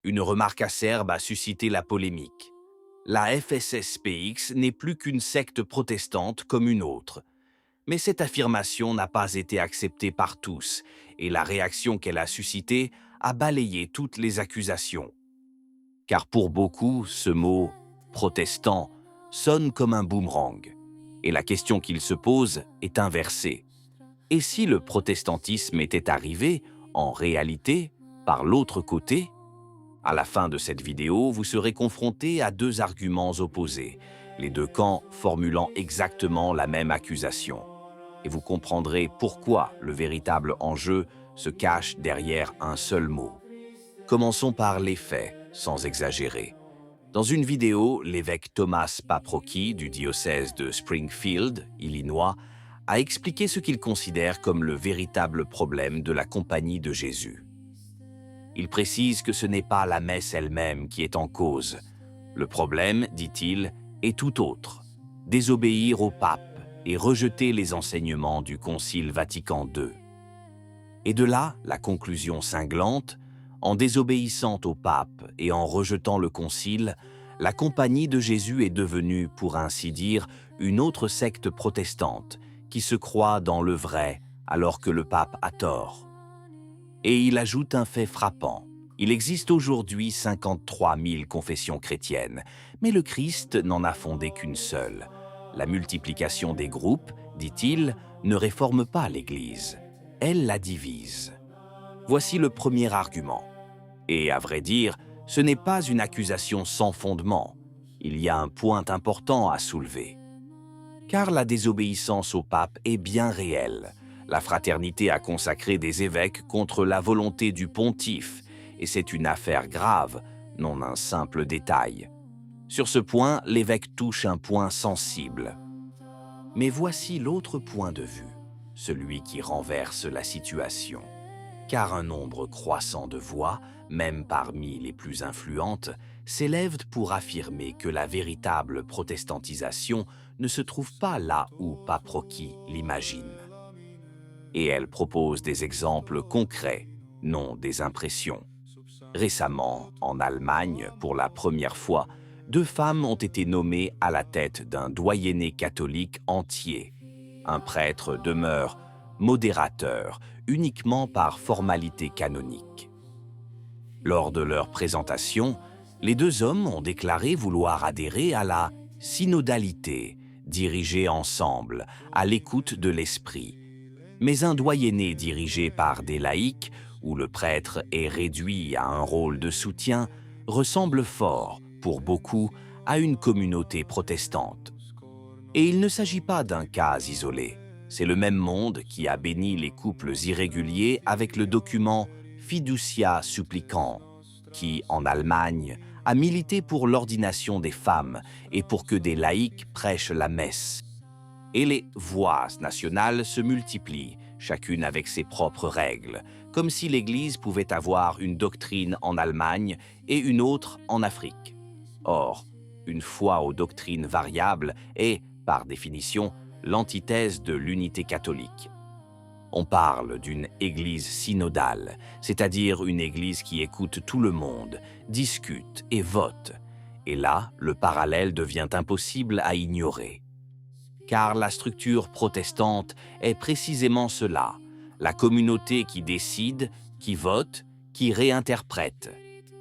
Une remarque acerbe a suscité la polémique. La FSSPX n'est plus qu'une secte protestante comme une autre. Mais cette affirmation n'a pas été acceptée par tous, et la réaction qu'elle a suscitée a balayé toutes les accusations. Car pour beaucoup, ce mot « protestant » sonne comme un boomerang. Et la question qu'il se pose est inversée. Et si le protestantisme était arrivé, en réalité, par l'autre côté? À la fin de cette vidéo, vous serez confronté à deux arguments opposés, les deux camps formulant exactement la même accusation. Et vous comprendrez pourquoi le véritable enjeu se cache derrière un seul mot. Commençons par les faits, sans exagérer. Dans une vidéo, l'évêque Thomas Paprocki du diocèse de Springfield, Illinois, a expliqué ce qu'il considère comme le véritable problème de la Compagnie de Jésus. Il précise que ce n'est pas la messe elle-même qui est en cause. Le problème, dit-il, est tout autre. Désobéir au pape et rejeter les enseignements du Concile Vatican II. Et de là, la conclusion cinglante, en désobéissant au pape et en rejetant le Concile, la Compagnie de Jésus est devenue, pour ainsi dire, une autre secte protestante qui se croit dans le vrai alors que le pape a tort. Et il ajoute un fait frappant. Il existe aujourd'hui 53 000 confessions chrétiennes, mais le Christ n'en a fondé qu'une seule. La multiplication des groupes, dit-il, ne réforme pas l'Église. Elle la divise. Voici le premier argument. Et à vrai dire, ce n'est pas une accusation sans fondement. Il y a un point important à soulever. Car la désobéissance au pape est bien réelle. La fraternité a consacré des évêques contre la volonté du pontife, et c'est une affaire grave, non un simple détail. Sur ce point, l'évêque touche un point sensible. Mais voici l'autre point de vue, celui qui renverse la situation. Car un nombre croissant de voix, même parmi les plus influentes, s'élèvent pour affirmer que la véritable protestantisation ne se trouve pas là où Paprocki l'imagine. Et elle propose des exemples concrets, non des impressions. Récemment, en Allemagne, pour la première fois, 2 femmes ont été nommées à la tête d'un doyenné catholique entier. Un prêtre demeure modérateur, uniquement par formalité canonique. Lors de leur présentation, les 2 hommes ont déclaré vouloir adhérer à la synodalité, dirigée ensemble, à l'écoute de l'esprit. Mais un doyenné dirigé par des laïcs, où le prêtre est réduit à un rôle de soutien, ressemble fort, pour beaucoup, à une communauté protestante. Et il ne s'agit pas d'un cas isolé. C'est le même monde qui a béni les couples irréguliers avec le document Fiducia Supplicans, qui, en Allemagne, a milité pour l'ordination des femmes et pour que des laïcs prêchent la messe. Et les voix nationales se multiplient, chacune avec ses propres règles, comme si l'Église pouvait avoir une doctrine en Allemagne et une autre en Afrique. Or, une foi aux doctrines variables est, par définition, l'antithèse de l'unité catholique. On parle d'une Église synodale, c'est-à-dire une Église qui écoute tout le monde, discute et vote. Et là, le parallèle devient impossible à ignorer. Car la structure protestante est précisément cela, la communauté qui décide, qui vote, qui réinterprète.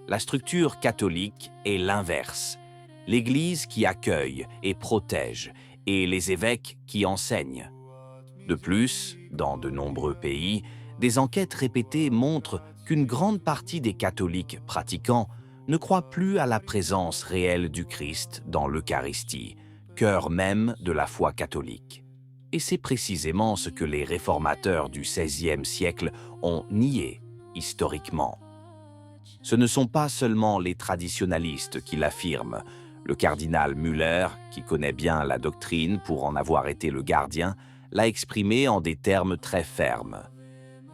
La structure catholique est l'inverse, l'Église qui accueille et protège, et les évêques qui enseignent. De plus, dans de nombreux pays, des enquêtes répétées montrent qu'une grande partie des catholiques pratiquants ne croient plus à la présence réelle du Christ dans l'Eucharistie, cœur même de la foi catholique. Et c'est précisément ce que les réformateurs du XVIe siècle ont nié historiquement. Ce ne sont pas seulement les traditionalistes qui l'affirment. Le cardinal Müller, qui connaît bien la doctrine pour en avoir été le gardien, l'a exprimé en des termes très fermes.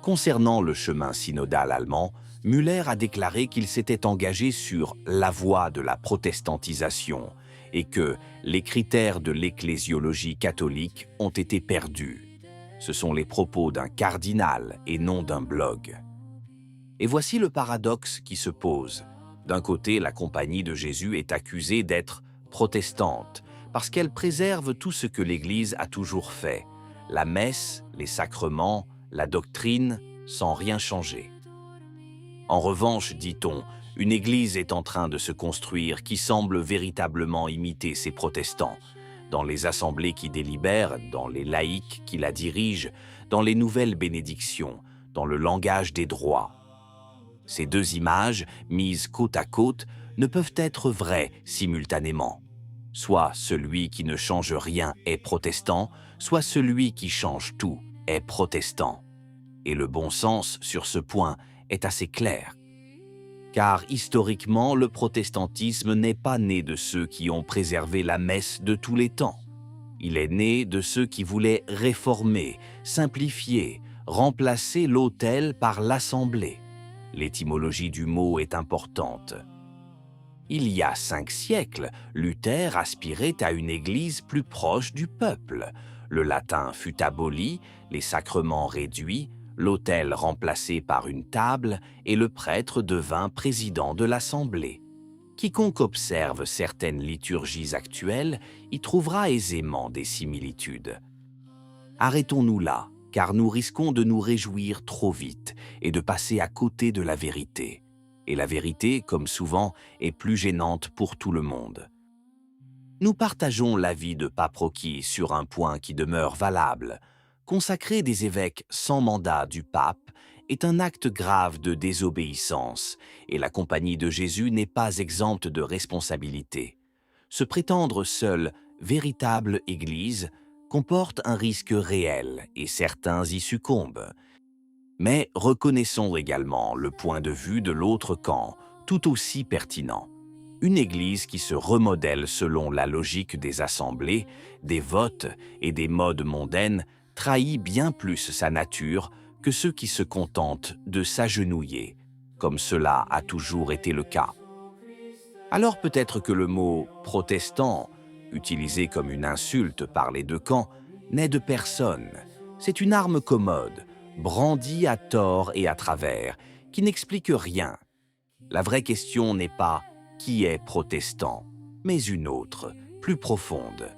Concernant le chemin synodal allemand, Müller a déclaré qu'il s'était engagé sur la voie de la protestantisation et que les critères de l'ecclésiologie catholique ont été perdus. Ce sont les propos d'un cardinal et non d'un blog. Et voici le paradoxe qui se pose. D'un côté, la Compagnie de Jésus est accusée d'être protestante, parce qu'elle préserve tout ce que l'Église a toujours fait, la messe, les sacrements, la doctrine, sans rien changer. En revanche, dit-on, une Église est en train de se construire qui semble véritablement imiter ces protestants, dans les assemblées qui délibèrent, dans les laïcs qui la dirigent, dans les nouvelles bénédictions, dans le langage des droits. Ces deux images, mises côte à côte, ne peuvent être vraies simultanément. Soit celui qui ne change rien est protestant, soit celui qui change tout est protestant. Et le bon sens sur ce point est assez clair. Car historiquement, le protestantisme n'est pas né de ceux qui ont préservé la messe de tous les temps. Il est né de ceux qui voulaient réformer, simplifier, remplacer l'autel par l'assemblée. L'étymologie du mot est importante. Il y a 5 siècles, Luther aspirait à une église plus proche du peuple. Le latin fut aboli, les sacrements réduits, l'autel remplacé par une table et le prêtre devint président de l'assemblée. Quiconque observe certaines liturgies actuelles y trouvera aisément des similitudes. Arrêtons-nous là, car nous risquons de nous réjouir trop vite et de passer à côté de la vérité. Et la vérité, comme souvent, est plus gênante pour tout le monde. Nous partageons l'avis de Pape Rocky sur un point qui demeure valable. Consacrer des évêques sans mandat du pape est un acte grave de désobéissance, et la Compagnie de Jésus n'est pas exempte de responsabilité. Se prétendre seule véritable Église comporte un risque réel, et certains y succombent. Mais reconnaissons également le point de vue de l'autre camp, tout aussi pertinent. Une Église qui se remodèle selon la logique des assemblées, des votes et des modes mondaines trahit bien plus sa nature que ceux qui se contentent de s'agenouiller, comme cela a toujours été le cas. Alors peut-être que le mot « protestant », utilisé comme une insulte par les deux camps, n'aide personne. C'est une arme commode, brandie à tort et à travers, qui n'explique rien. La vraie question n'est pas « qui est protestant ?», mais une autre, plus profonde.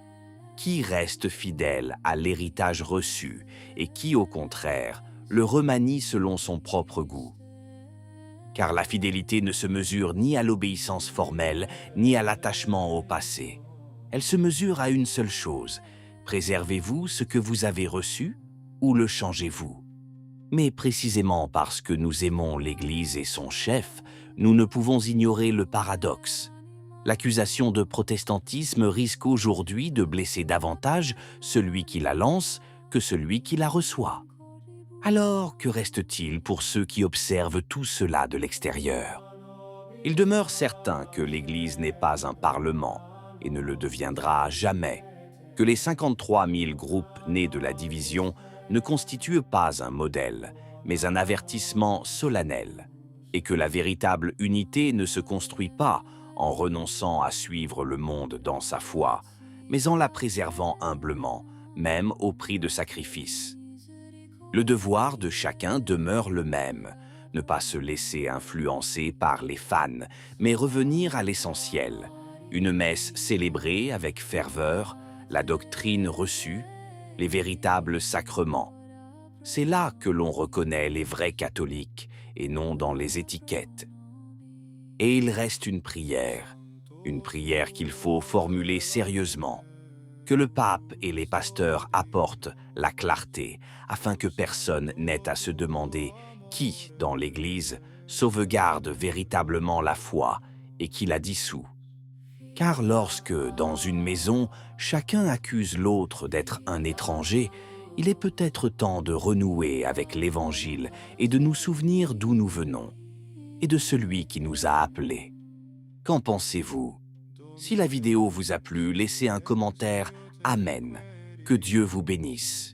Qui reste fidèle à l'héritage reçu et qui, au contraire, le remanie selon son propre goût? Car la fidélité ne se mesure ni à l'obéissance formelle, ni à l'attachement au passé. Elle se mesure à une seule chose. Préservez-vous ce que vous avez reçu ou le changez-vous? Mais précisément parce que nous aimons l'Église et son chef, nous ne pouvons ignorer le paradoxe. L'accusation de protestantisme risque aujourd'hui de blesser davantage celui qui la lance que celui qui la reçoit. Alors, que reste-t-il pour ceux qui observent tout cela de l'extérieur? Il demeure certain que l'Église n'est pas un parlement et ne le deviendra jamais, que les 53 000 groupes nés de la division ne constituent pas un modèle, mais un avertissement solennel, et que la véritable unité ne se construit pas en renonçant à suivre le monde dans sa foi, mais en la préservant humblement, même au prix de sacrifices. Le devoir de chacun demeure le même, ne pas se laisser influencer par les fans, mais revenir à l'essentiel, une messe célébrée avec ferveur, la doctrine reçue, les véritables sacrements. C'est là que l'on reconnaît les vrais catholiques, et non dans les étiquettes. Et il reste une prière qu'il faut formuler sérieusement, que le pape et les pasteurs apportent la clarté, afin que personne n'ait à se demander qui, dans l'Église, sauvegarde véritablement la foi et qui la dissout. Car lorsque, dans une maison, chacun accuse l'autre d'être un étranger, il est peut-être temps de renouer avec l'Évangile et de nous souvenir d'où nous venons et de celui qui nous a appelés. Qu'en pensez-vous? Si la vidéo vous a plu, laissez un commentaire. Amen. Que Dieu vous bénisse.